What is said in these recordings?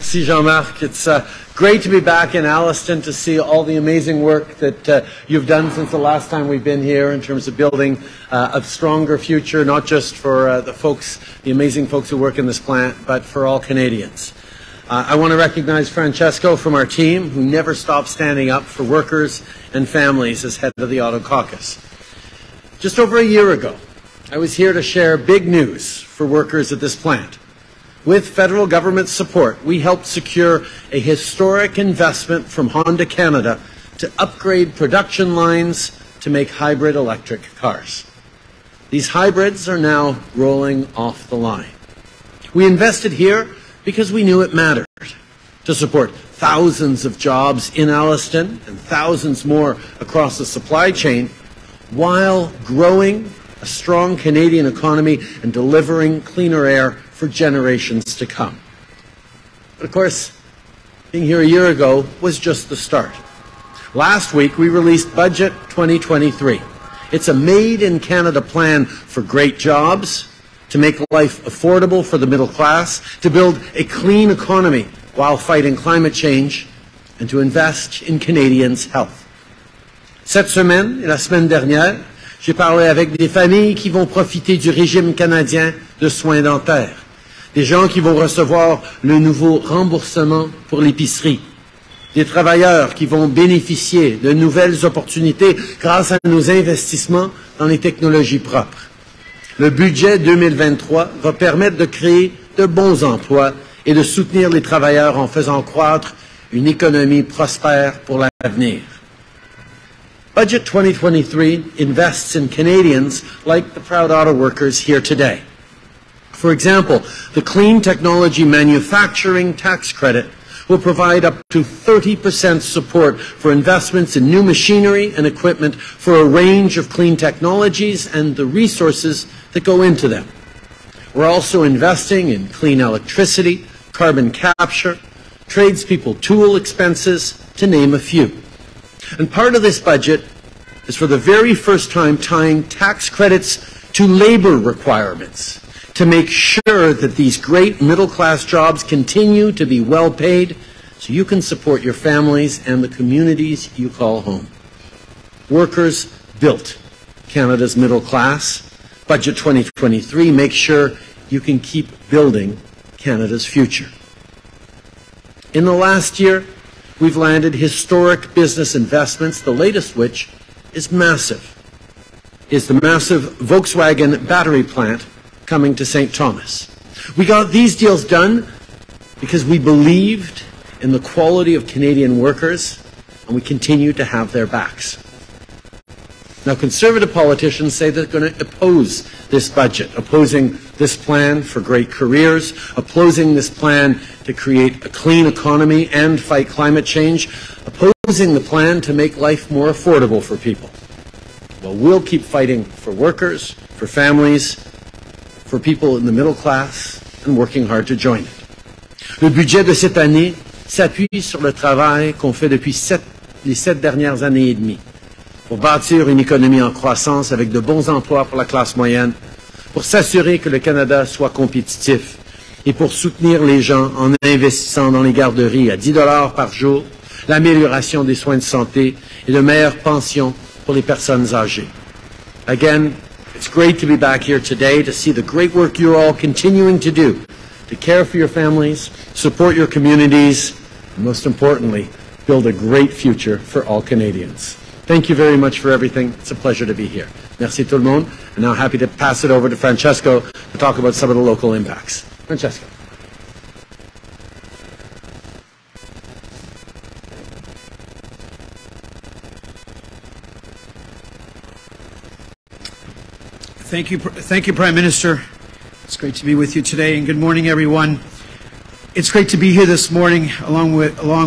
Merci, Jean-Marc. It's great to be back in Alliston to see all the amazing work that you've done since the last time we've been here in terms of building a stronger future, not just for the amazing folks who work in this plant, but for all Canadians. I want to recognize Francesco from our team, who never stops standing up for workers and families as head of the Auto Caucus. Just over a year ago, I was here to share big news for workers at this plant. With federal government support, we helped secure a historic investment from Honda Canada to upgrade production lines to make hybrid electric cars. These hybrids are now rolling off the line. We invested here because we knew it mattered to support thousands of jobs in Alliston and thousands more across the supply chain while growing a strong Canadian economy and delivering cleaner air for generations to come. But of course, being here a year ago was just the start. Last week, we released Budget 2023. It's a made-in-Canada plan for great jobs, to make life affordable for the middle class, to build a clean economy while fighting climate change, and to invest in Canadians' health. Cette semaine et la semaine dernière, j'ai parlé avec des familles qui vont profiter du régime canadien de soins dentaires, des gens qui vont recevoir le nouveau remboursement pour l'épicerie, des travailleurs qui vont bénéficier de nouvelles opportunités grâce à nos investissements dans les technologies propres. Le budget 2023 va permettre de créer de bons emplois et de soutenir les travailleurs en faisant croître une économie prospère pour l'avenir. Budget 2023 invests in Canadians like the proud auto workers here today. For example, the Clean Technology Manufacturing Tax Credit will provide up to 30% support for investments in new machinery and equipment for a range of clean technologies and the resources that go into them. We're also investing in clean electricity, carbon capture, tradespeople tool expenses, to name a few. And part of this budget is for the very first time tying tax credits to labor requirements to make sure that these great middle-class jobs continue to be well paid so you can support your families and the communities you call home. Workers built Canada's middle class. Budget 2023 makes sure you can keep building Canada's future. In the last year, we've landed historic business investments, the latest which is massive, is the massive Volkswagen battery plant coming to St. Thomas. We got these deals done because we believed in the quality of Canadian workers, and we continue to have their backs. Now, Conservative politicians say they're going to oppose this budget, opposing this plan for great careers, opposing this plan to create a clean economy and fight climate change, opposing the plan to make life more affordable for people. Well, we'll keep fighting for workers, for families, for people in the middle class, and working hard to join it. Le budget de cette année s'appuie sur le travail qu'on fait depuis les 7 dernières années et demie pour bâtir une économie en croissance avec de bons emplois pour la classe moyenne, pour s'assurer que le Canada soit compétitif et pour soutenir les gens en investissant dans les garderies à 10 $ par jour, l'amélioration des soins de santé et de meilleures pensions pour les personnes âgées. Again, it's great to be back here today to see the great work you're all continuing to do to care for your families, support your communities, and most importantly, build a great future for all Canadians. Thank you very much for everything. It's a pleasure to be here. Merci tout le monde. And now happy to pass it over to Francesco to talk about some of the local impacts. Francesco. Thank you, Prime Minister. It's great to be with you today, and good morning, everyone. It's great to be here this morning, along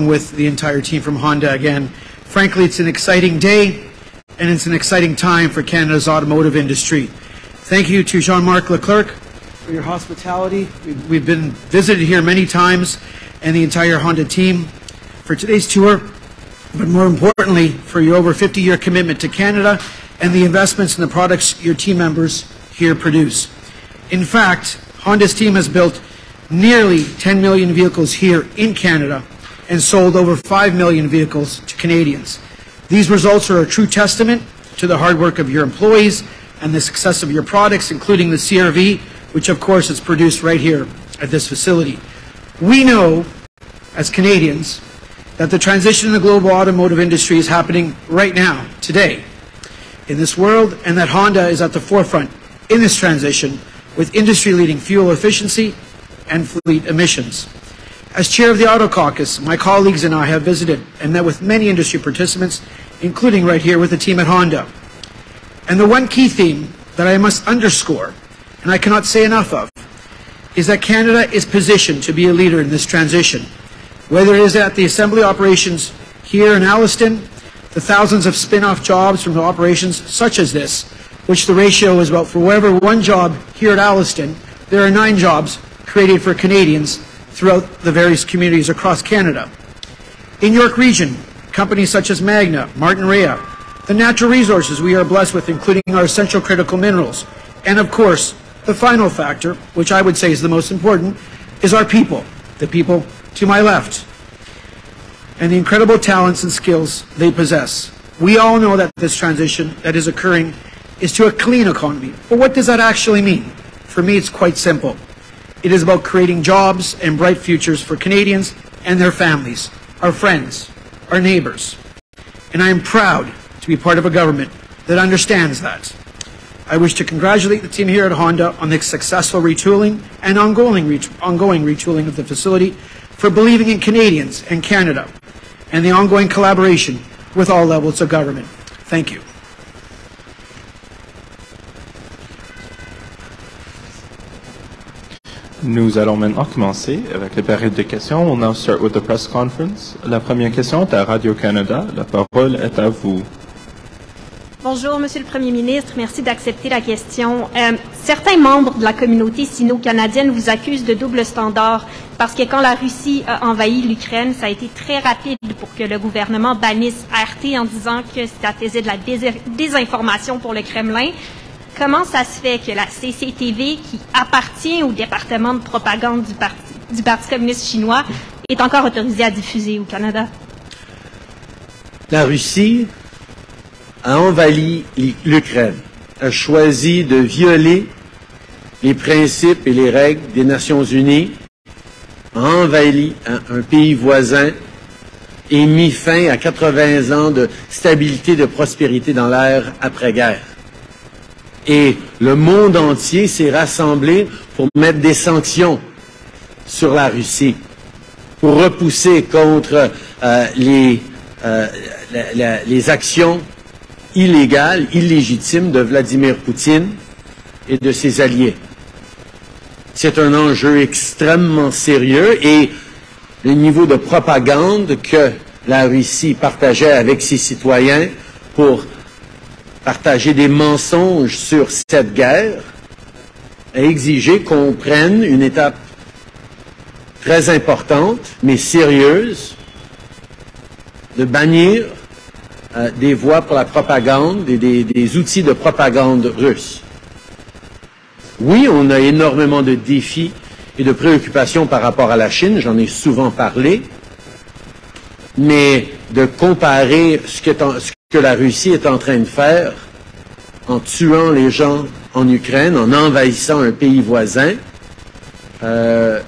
with the entire team from Honda again. Frankly, it's an exciting day, and it's an exciting time for Canada's automotive industry. Thank you to Jean-Marc Leclerc for your hospitality. We've been visited here many times, and the entire Honda team for today's tour, but more importantly, for your over 50-year commitment to Canada and the investments in the products your team members here produce. In fact, Honda's team has built nearly 10 million vehicles here in Canada and sold over 5 million vehicles to Canadians. These results are a true testament to the hard work of your employees and the success of your products, including the CRV, which of course is produced right here at this facility. We know, as Canadians, that the transition in the global automotive industry is happening right now, today, in this world, and that Honda is at the forefront in this transition with industry-leading fuel efficiency and fleet emissions. As chair of the Auto Caucus, my colleagues and I have visited and met with many industry participants, including right here with the team at Honda. And the one key theme that I must underscore, and I cannot say enough of, is that Canada is positioned to be a leader in this transition. Whether it is at the assembly operations here in Alliston, the thousands of spin-off jobs from operations such as this, which the ratio is about for every one job here at Alliston, there are 9 jobs created for Canadians throughout the various communities across Canada. In York Region, companies such as Magna, Martin Rea, the natural resources we are blessed with, including our essential critical minerals, and of course, the final factor, which I would say is the most important, is our people, the people to my left, and the incredible talents and skills they possess. We all know that this transition that is occurring is to a clean economy. But what does that actually mean? For me, it's quite simple. It is about creating jobs and bright futures for Canadians and their families, our friends, our neighbors. And I am proud to be part of a government that understands that. I wish to congratulate the team here at Honda on the successful retooling and ongoing retooling of the facility, for believing in Canadians and Canada, and the ongoing collaboration with all levels of government. Thank you. Nous allons maintenant commencer avec la période de questions. We'll now start with the press conference. La première question est à Radio-Canada. La parole est à vous. Bonjour, Monsieur le Premier ministre. Merci d'accepter la question. Certains membres de la communauté sino-canadienne vous accusent de double standard parce que quand la Russie a envahi l'Ukraine, ça a été très rapide pour que le gouvernement bannisse RT en disant que ça faisait de la désinformation pour le Kremlin. Comment ça se fait que la CCTV, qui appartient au département de propagande du Parti communiste chinois, est encore autorisée à diffuser au Canada? La Russie a envahi l'Ukraine, a choisi de violer les principes et les règles des Nations Unies, a envahi un pays voisin et mis fin à 80 ans de stabilité, de prospérité dans l'ère après-guerre. Et le monde entier s'est rassemblé pour mettre des sanctions sur la Russie, pour repousser contre les actions illégales, illégitimes de Vladimir Poutine et de ses alliés. C'est un enjeu extrêmement sérieux et le niveau de propagande que la Russie partageait avec ses citoyens pour partager des mensonges sur cette guerre a exigé qu'on prenne une étape très importante, mais sérieuse, de bannir des voies pour la propagande et des outils de propagande russes. Oui, on a énormément de défis et de préoccupations par rapport à la Chine, j'en ai souvent parlé, mais de comparer ce que la Russie est en train de faire en tuant les gens en Ukraine, en envahissant un pays voisin,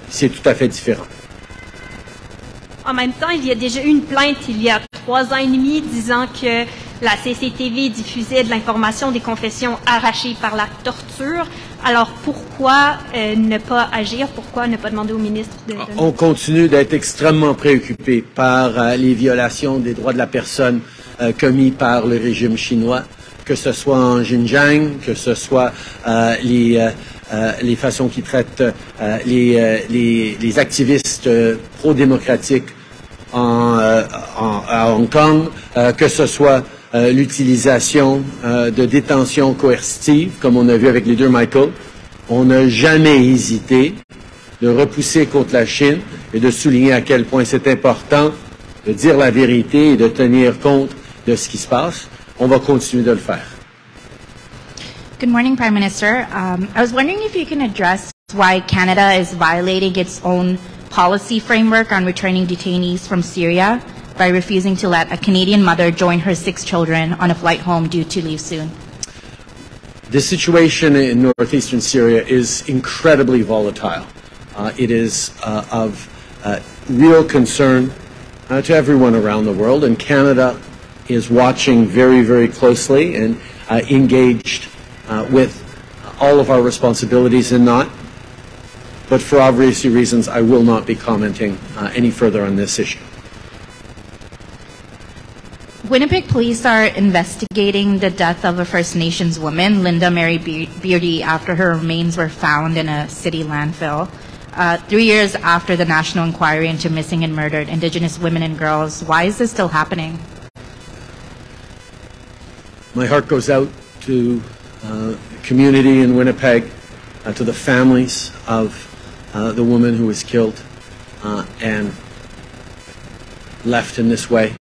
c'est tout à fait différent. En même temps, il y a déjà eu une plainte il y a 3 ans et demi disant que la CCTV diffusait de l'information des confessions arrachées par la torture. Alors pourquoi ne pas agir? Pourquoi ne pas demander au ministre de... On continue d'être extrêmement préoccupé par les violations des droits de la personne commis par le régime chinois, que ce soit en Xinjiang, que ce soit les façons qu'ils traitent les activistes pro-démocratiques à Hong Kong, que ce soit l'utilisation de détention coercitive, comme on a vu avec les 2 Michael. On n'a jamais hésité de repousser contre la Chine et de souligner à quel point c'est important de dire la vérité et de tenir compte de ce qui se passe. On va continuer de le faire. Good morning, Prime Minister. I was wondering if you can address why Canada is violating its own policy framework on returning detainees from Syria by refusing to let a Canadian mother join her 6 children on a flight home due to leave soon? The situation in northeastern Syria is incredibly volatile. It is of real concern to everyone around the world, and Canada is watching very, very closely and engaged with all of our responsibilities in that. But for obvious reasons, I will not be commenting any further on this issue. Winnipeg police are investigating the death of a First Nations woman, Linda Mary Beardy, after her remains were found in a city landfill. 3 years after the national inquiry into missing and murdered Indigenous women and girls, why is this still happening? My heart goes out to the community in Winnipeg, to the families of the woman who was killed and left in this way.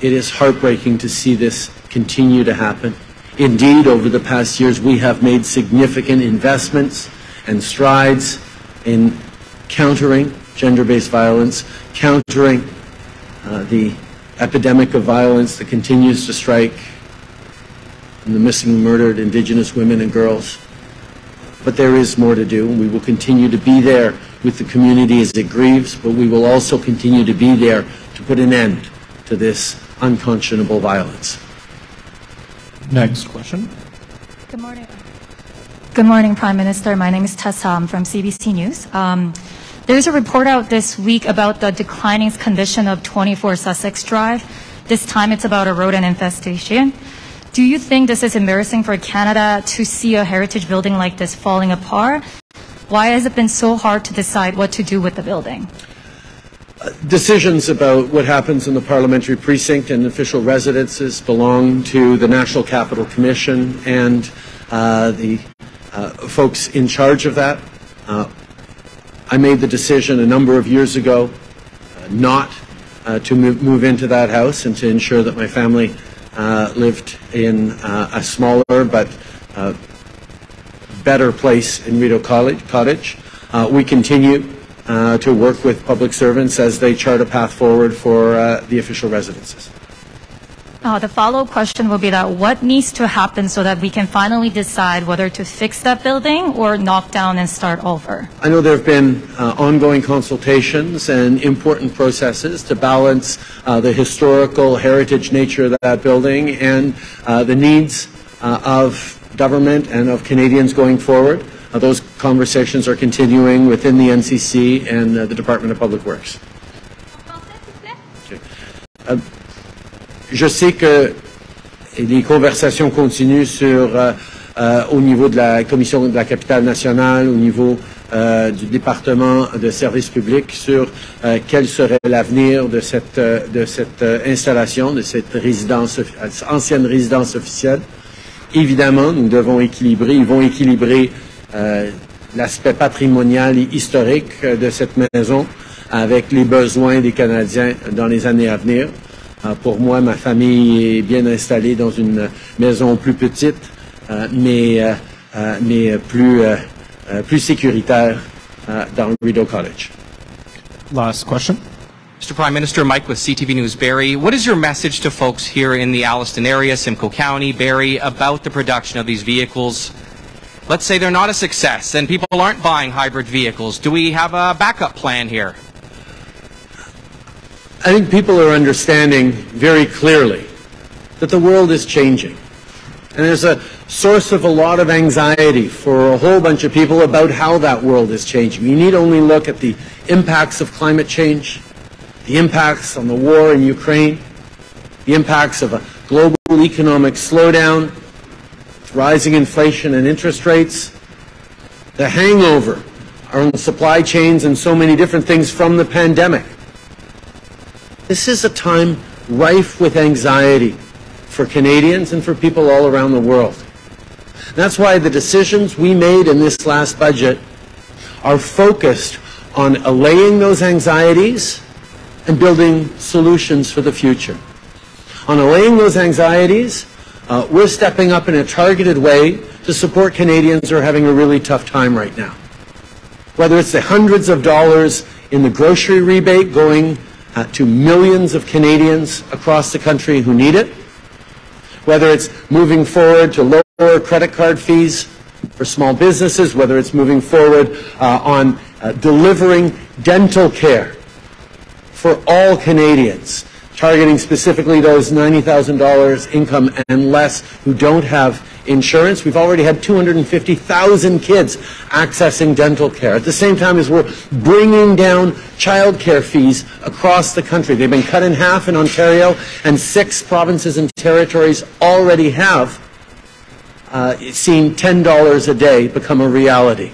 It is heartbreaking to see this continue to happen. Indeed, over the past years, we have made significant investments and strides in countering gender-based violence, countering the epidemic of violence that continues to strike the missing and murdered Indigenous women and girls. But there is more to do, and we will continue to be there with the community as it grieves, but we will also continue to be there to put an end to this unconscionable violence. Next question. Good morning. Good morning, Prime Minister. My name is Tessa. I'm from CBC News. There's a report out this week about the declining condition of 24 Sussex Drive. This time it's about a rodent infestation. Do you think this is embarrassing for Canada to see a heritage building like this falling apart? Why has it been so hard to decide what to do with the building? Decisions about what happens in the parliamentary precinct and official residences belong to the National Capital Commission and the folks in charge of that. I made the decision a number of years ago not to move into that house and to ensure that my family lived in a smaller but better place in Rideau Cottage. We continue to work with public servants as they chart a path forward for the official residences. The follow-up question will be that what needs to happen so that we can finally decide whether to fix that building or knock down and start over? I know there have been ongoing consultations and important processes to balance the historical heritage nature of that building and the needs of government and of Canadians going forward. Those conversations are continuing within the NCC and the Department of Public Works. Je sais que les conversations continuent au niveau de la Commission de la capitale nationale, au niveau du département de services publics sur quel serait l'avenir de cette installation, de cette ancienne résidence officielle. Évidemment, nous devons équilibrer, ils vont équilibrer l'aspect patrimonial et historique de cette maison avec les besoins des Canadiens dans les années à venir. Pour moi, ma famille est bien installée dans une maison plus petite, mais plus sécuritaire dans Rideau Cottage. Last question. Mr. Prime Minister, Mike with CTV News Barrie. What is your message to folks here in the Alliston area, Simcoe County, Barrie, about the production of these vehicles? Let's say they're not a success and people aren't buying hybrid vehicles. Do we have a backup plan here? I think people are understanding very clearly that the world is changing. And there's a source of a lot of anxiety for a whole bunch of people about how that world is changing. You need only look at the impacts of climate change, the impacts on the war in Ukraine, the impacts of a global economic slowdown, rising inflation and interest rates, the hangover on supply chains and so many different things from the pandemic. This is a time rife with anxiety for Canadians and for people all around the world. That's why the decisions we made in this last budget are focused on allaying those anxieties and building solutions for the future. On allaying those anxieties, we're stepping up in a targeted way to support Canadians who are having a really tough time right now. Whether it's the hundreds of dollars in the grocery rebate going to millions of Canadians across the country who need it, whether it's moving forward to lower credit card fees for small businesses, whether it's moving forward on delivering dental care for all Canadians, targeting specifically those $90,000 income and less who don't have insurance. We've already had 250,000 kids accessing dental care. At the same time as we're bringing down childcare fees across the country. They've been cut in half in Ontario, and 6 provinces and territories already have seen $10 a day become a reality.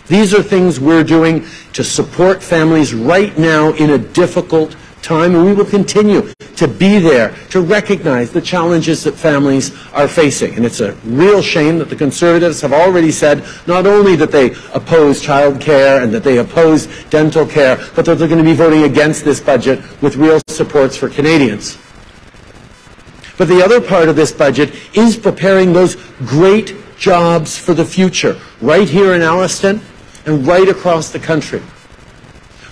These are things we're doing to support families right now in a difficult time, and we will continue to be there to recognize the challenges that families are facing. And it's a real shame that the Conservatives have already said not only that they oppose child care and that they oppose dental care, but that they're going to be voting against this budget with real supports for Canadians. But the other part of this budget is preparing those great jobs for the future, right here in Alliston and right across the country.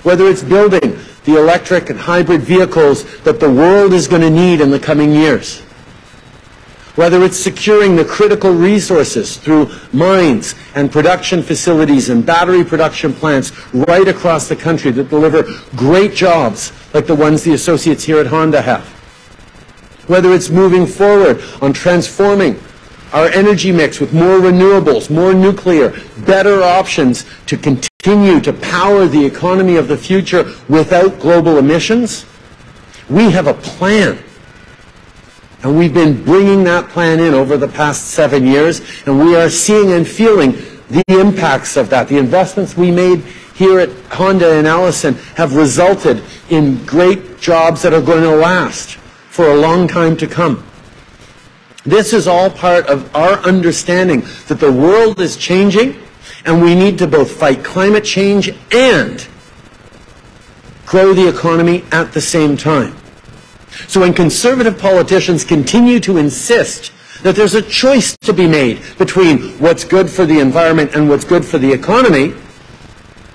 Whether it's building the electric and hybrid vehicles that the world is going to need in the coming years. Whether it's securing the critical resources through mines and production facilities and battery production plants right across the country that deliver great jobs like the ones the associates here at Honda have. Whether it's moving forward on transforming our energy mix with more renewables, more nuclear, better options to continue to power the economy of the future without global emissions. We have a plan. And we've been bringing that plan in over the past 7 years, and we are seeing and feeling the impacts of that. The investments we made here at Honda in Allison have resulted in great jobs that are going to last for a long time to come. This is all part of our understanding that the world is changing, and we need to both fight climate change and grow the economy at the same time. So when Conservative politicians continue to insist that there's a choice to be made between what's good for the environment and what's good for the economy,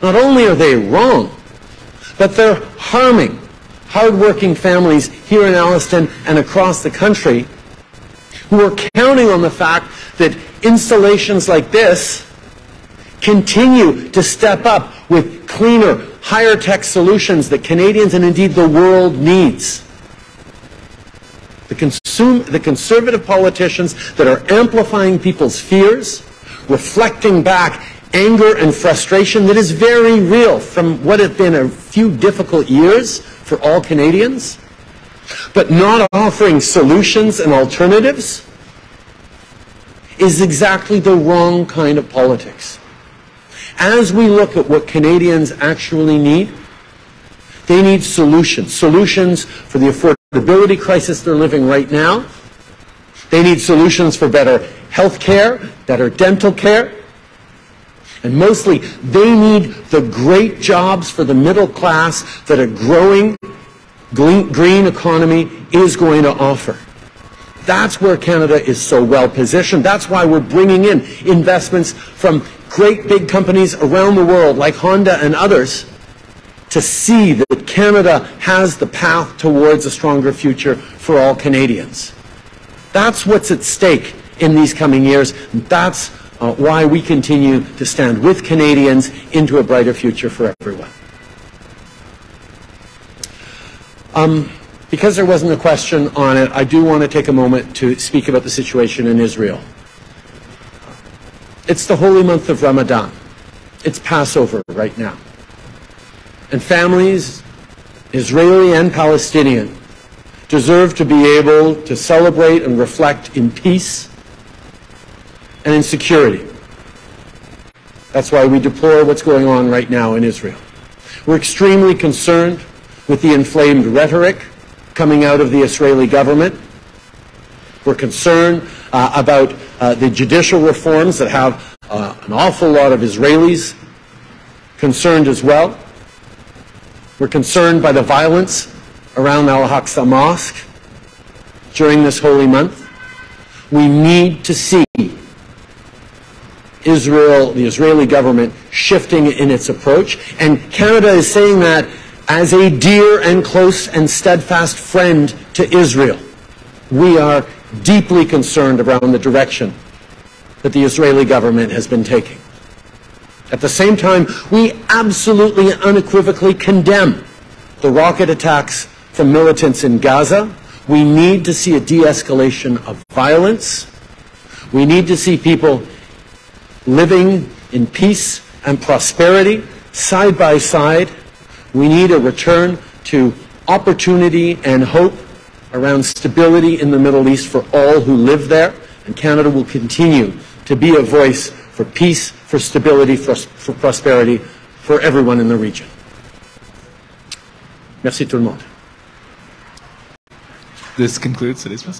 not only are they wrong, but they're harming hardworking families here in Alliston and across the country who are counting on the fact that installations like this continue to step up with cleaner, higher tech solutions that Canadians and indeed the world needs. The Conservative politicians that are amplifying people's fears, reflecting back anger and frustration that is very real from what have been a few difficult years for all Canadians, but not offering solutions and alternatives, is exactly the wrong kind of politics. As we look at what Canadians actually need, they need solutions. Solutions for the affordability crisis they're living right now. They need solutions for better health care, better dental care. And mostly, they need the great jobs for the middle class that a growing green economy is going to offer. That's where Canada is so well positioned. That's why we're bringing in investments from great big companies around the world like Honda and others to see that Canada has the path towards a stronger future for all Canadians. That's what's at stake in these coming years. That's why we continue to stand with Canadians into a brighter future for everyone. Because there wasn't a question on it, I do want to take a moment to speak about the situation in Israel. It's the holy month of Ramadan. It's Passover right now. And families, Israeli and Palestinian, deserve to be able to celebrate and reflect in peace and in security. That's why we deplore what's going on right now in Israel. We're extremely concerned with the inflamed rhetoric coming out of the Israeli government. We're concerned about the judicial reforms that have an awful lot of Israelis concerned as well. We're concerned by the violence around Al-Aqsa Mosque during this holy month. We need to see Israel, the Israeli government, shifting in its approach. And Canada is saying that as a dear and close and steadfast friend to Israel. We are deeply concerned around the direction that the Israeli government has been taking. At the same time, we absolutely and unequivocally condemn the rocket attacks from militants in Gaza. We need to see a de-escalation of violence. We need to see people living in peace and prosperity side by side. We need a return to opportunity and hope around stability in the Middle East for all who live there. And Canada will continue to be a voice for peace, for stability, for prosperity, for everyone in the region. Merci tout le monde. This concludes today's press conference.